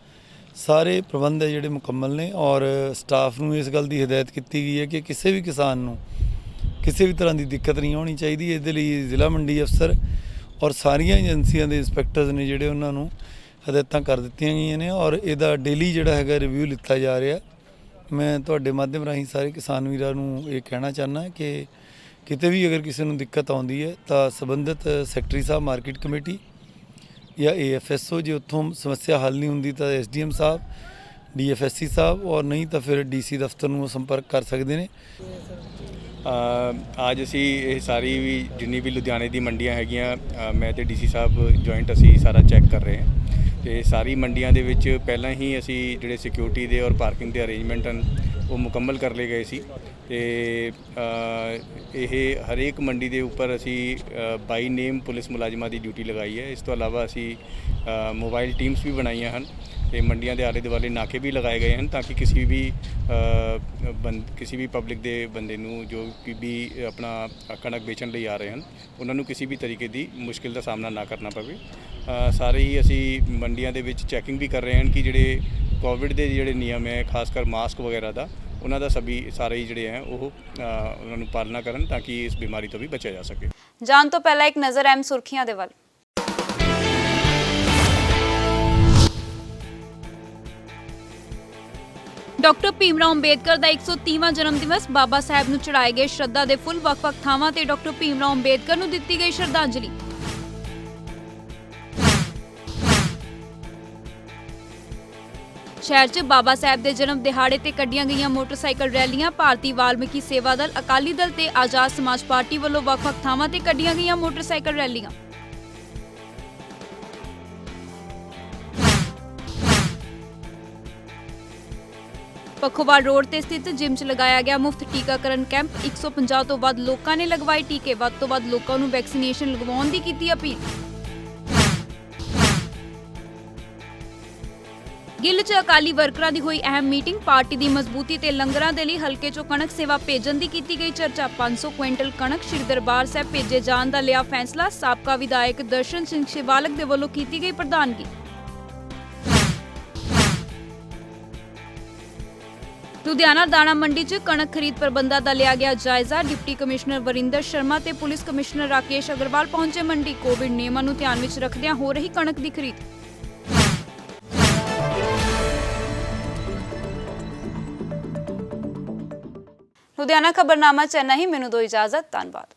ਸਾਰੇ ਪ੍ਰਬੰਧ ਹੈ ਜਿਹੜੇ ਮੁਕੰਮਲ ਨੇ ਔਰ ਸਟਾਫ ਨੂੰ ਇਸ ਗੱਲ ਦੀ ਹਦਾਇਤ ਕੀਤੀ ਗਈ ਹੈ ਕਿ ਕਿਸੇ ਵੀ ਕਿਸਾਨ ਨੂੰ ਕਿਸੇ ਵੀ ਤਰ੍ਹਾਂ ਦੀ ਦਿੱਕਤ ਨਹੀਂ ਆਉਣੀ ਚਾਹੀਦੀ। ਇਹਦੇ ਲਈ ਜ਼ਿਲ੍ਹਾ ਮੰਡੀ ਅਫਸਰ ਔਰ ਸਾਰੀਆਂ ਏਜੰਸੀਆਂ ਦੇ ਇੰਸਪੈਕਟਰਸ ਨੇ ਜਿਹੜੇ ਉਹਨਾਂ ਨੂੰ ਹਦਾਇਤਾਂ ਕਰ ਦਿੱਤੀਆਂ ਗਈਆਂ ਨੇ ਔਰ ਇਹਦਾ ਡੇਲੀ ਜਿਹੜਾ ਹੈਗਾ ਰਿਵਿਊ ਲਿੱਤਾ ਜਾ ਰਿਹਾ। ਮੈਂ ਤੁਹਾਡੇ ਮਾਧਿਅਮ ਰਾਹੀਂ ਸਾਰੇ ਕਿਸਾਨ ਵੀਰਾਂ ਨੂੰ ਇਹ ਕਹਿਣਾ ਚਾਹੁੰਦਾ ਕਿ ਕਿਤੇ ਵੀ ਅਗਰ ਕਿਸੇ ਨੂੰ ਦਿੱਕਤ ਆਉਂਦੀ ਹੈ ਤਾਂ ਸੰਬੰਧਿਤ ਸੈਕਟਰੀ ਸਾਹਿਬ ਮਾਰਕੀਟ ਕਮੇਟੀ ਜਾਂ AFSO, ਜੇ ਉੱਥੋਂ ਸਮੱਸਿਆ ਹੱਲ ਨਹੀਂ ਹੁੰਦੀ ਤਾਂ SDM ਸਾਹਿਬ, DFSC ਸਾਹਿਬ ਔਰ ਨਹੀਂ ਤਾਂ ਫਿਰ DC ਦਫ਼ਤਰ ਨੂੰ ਸੰਪਰਕ ਕਰ ਸਕਦੇ ਨੇ। ਅੱਜ ਅਸੀਂ ਇਹ ਸਾਰੀ ਵੀ ਜਿੰਨੀ ਵੀ ਲੁਧਿਆਣੇ ਦੀ ਮੰਡੀਆਂ ਹੈਗੀਆਂ, ਮੈਂ ਤੇ DC ਸਾਹਿਬ ਜੁਆਇੰਟ ਅਸੀਂ ਸਾਰਾ ਚੈੱਕ ਕਰ ਰਹੇ ਹਾਂ ਤੇ ਸਾਰੀ ਮੰਡੀਆਂ ਦੇ ਵਿੱਚ ਪਹਿਲਾਂ ਹੀ ਅਸੀਂ ਜਿਹੜੇ ਸਿਕਿਉਰਿਟੀ ਦੇ ਔਰ ਪਾਰਕਿੰਗ ਦੇ ਅਰੇਂਜਮੈਂਟ ਹਨ ਉਹ ਮੁਕੰਮਲ ਕਰ ਲਏ ਗਏ ਸੀ ਤੇ ਇਹ ਹਰੇਕ ਮੰਡੀ ਦੇ ਉੱਪਰ ਅਸੀਂ ਬਾਈ ਨੇਮ ਪੁਲਿਸ ਮੁਲਾਜ਼ਮਾਂ ਦੀ ਡਿਊਟੀ ਲਗਾਈ ਹੈ। ਇਸ ਤੋਂ ਇਲਾਵਾ ਅਸੀਂ ਮੋਬਾਈਲ ਟੀਮਸ ਵੀ ਬਣਾਈਆਂ ਹਨ ਤੇ ਮੰਡੀਆਂ ਦੇ ਆਲੇ ਦੁਆਲੇ ਨਾਕੇ ਵੀ ਲਗਾਏ ਗਏ ਹਨ ਤਾਂ ਕਿ ਕਿਸੇ ਵੀ ਪਬਲਿਕ ਦੇ ਬੰਦੇ ਨੂੰ ਜੋ ਵੀ ਆਪਣਾ ਕਣਕ ਵੇਚਣ ਲਈ ਆ ਰਹੇ ਹਨ ਉਹਨਾਂ ਨੂੰ ਕਿਸੇ ਵੀ ਤਰੀਕੇ ਦੀ ਮੁਸ਼ਕਿਲ ਦਾ ਸਾਹਮਣਾ ਨਾ ਕਰਨਾ ਪਵੇ। ਸਾਰੇ ਹੀ ਅਸੀਂ ਮੰਡੀਆਂ ਦੇ ਵਿੱਚ ਚੈਕਿੰਗ ਵੀ ਕਰ ਰਹੇ ਹਨ ਕਿ ਜਿਹੜੇ ਕੋਵਿਡ ਦੇ ਜਿਹੜੇ ਨਿਯਮ ਹੈ, ਖਾਸ ਕਰ ਮਾਸਕ ਵਗੈਰਾ ਦਾ, ਉਹਨਾਂ ਦਾ ਸਾਰੇ ਹੀ ਜਿਹੜੇ ਹੈ ਉਹ ਉਹਨਾਂ ਨੂੰ ਪਾਲਣਾ ਕਰਨ ਤਾਂ ਕਿ ਇਸ ਬਿਮਾਰੀ ਤੋਂ ਵੀ ਬਚਿਆ ਜਾ ਸਕੇ। ਜਾਣ ਤੋਂ ਪਹਿਲਾਂ ਇੱਕ ਨਜ਼ਰ ਅਹਿਮ ਸੁਰਖੀਆਂ ਦੇ ਵੱਲ। ਡਾਕਟਰ ਭੀਮਰਾਓ ਅੰਬੇਦਕਰ ਦਾ 130ਵਾਂ ਜਨਮ ਦਿਵਸ, ਬਾਬਾ ਸਾਹਿਬ ਨੂੰ ਚੜਾਏ ਗਏ ਸ਼ਰਧਾ ਦੇ ਫੁੱਲ। ਵੱਖ-ਵੱਖ ਥਾਵਾਂ ਤੇ ਡਾਕਟਰ ਭੀਮਰਾਓ ਅੰਬੇਦਕਰ ਨੂੰ ਦਿੱਤੀ ਗਈ ਸ਼ਰਧਾਂਜਲੀ। ਸ਼ਹਿਰ 'ਚ ਬਾਬਾ ਸਾਹਿਬ ਦੇ ਜਨਮ ਦਿਹਾੜੇ ਤੇ ਕੱਢੀਆਂ ਗਈਆਂ ਮੋਟਰਸਾਈਕਲ ਰੈਲੀਆਂ। ਭਾਰਤੀ ਵਾਲਮੀਕੀ ਸੇਵਾ ਦਲ, ਅਕਾਲੀ ਦਲ ਤੇ ਆਜ਼ਾਦ ਸਮਾਜ ਪਾਰਟੀ ਵੱਲੋਂ ਵੱਖ-ਵੱਖ ਥਾਵਾਂ ਤੇ ਕੱਢੀਆਂ ਗਈਆਂ ਮੋਟਰਸਾਈਕਲ ਰੈਲੀਆਂ। ਪੱਖੋਵਾਲ ਰੋਡ ਤੇ ਸਥਿਤ ਜਿਮ 'ਚ ਲਗਾਇਆ ਗਿਆ ਮੁਫਤ ਟੀਕਾਕਰਨ ਕੈਂਪ। 150 ਤੋਂ ਵੱਧ ਲੋਕਾਂ ਨੇ ਲਗਵਾਏ ਟੀਕੇ। ਵੱਧ ਤੋਂ ਵੱਧ ਲੋਕਾਂ ਨੂੰ ਵੈਕਸੀਨੇਸ਼ਨ ਲਗਵਾਉਣ ਦੀ ਕੀਤੀ ਅਪੀਲ। ਗਿੱਲ 'ਚ ਅਕਾਲੀ ਵਰਕਰਾਂ ਦੀ ਹੋਈ ਅਹਿਮ ਮੀਟਿੰਗ। ਪਾਰਟੀ ਦੀ ਮਜ਼ਬੂਤੀ ਤੇ ਲੰਗਰਾਂ ਦੇ ਲਈ ਹਲਕੇ 'ਚੋਂ ਕਣਕ ਸੇਵਾ ਭੇਜਣ ਦੀ ਕੀਤੀ ਗਈ ਚਰਚਾ। 500 ਕੁਇੰਟਲ ਕਣਕ ਸ਼੍ਰੀ ਦਰਬਾਰ ਸਾਹਿਬ ਭੇਜੇ ਜਾਣ ਦਾ ਲਿਆ ਫੈਸਲਾ। ਸਾਬਕਾ ਵਿਧਾਇਕ ਦਰਸ਼ਨ ਸਿੰਘ ਸ਼ਿਵਾਲਿਕ ਦੇ ਵੱਲੋਂ ਕੀਤੀ ਗਈ ਪ੍ਰਧਾਨਗੀ। ਲੁਧਿਆਣਾ ਦਾਣਾ ਮੰਡੀ 'ਚ ਕਣਕ ਖਰੀਦ ਪ੍ਰਬੰਧਾਂ ਦਾ ਲਿਆ ਗਿਆ ਜਾਇਜ਼ਾ। ਡਿਪਟੀ ਕਮਿਸ਼ਨਰ ਵਰਿੰਦਰ ਸ਼ਰਮਾ ਤੇ ਪੁਲਿਸ ਕਮਿਸ਼ਨਰ ਰਾਕੇਸ਼ ਅਗਰਵਾਲ ਪਹੁੰਚੇ ਮੰਡੀ। ਕੋਵਿਡ ਨਿਯਮਾਂ ਨੂੰ ਧਿਆਨ ਵਿੱਚ ਰੱਖਦਿਆਂ ਹੋ ਰਹੀ ਕਣਕ ਦੀ ਖਰੀਦ। ਲੁਧਿਆਣਾ ਖਬਰਨਾਮਾ ਚ ਇੰਨਾ ਹੀ। ਮੈਨੂੰ ਦਿਓ ਇਜਾਜ਼ਤ। ਧੰਨਵਾਦ।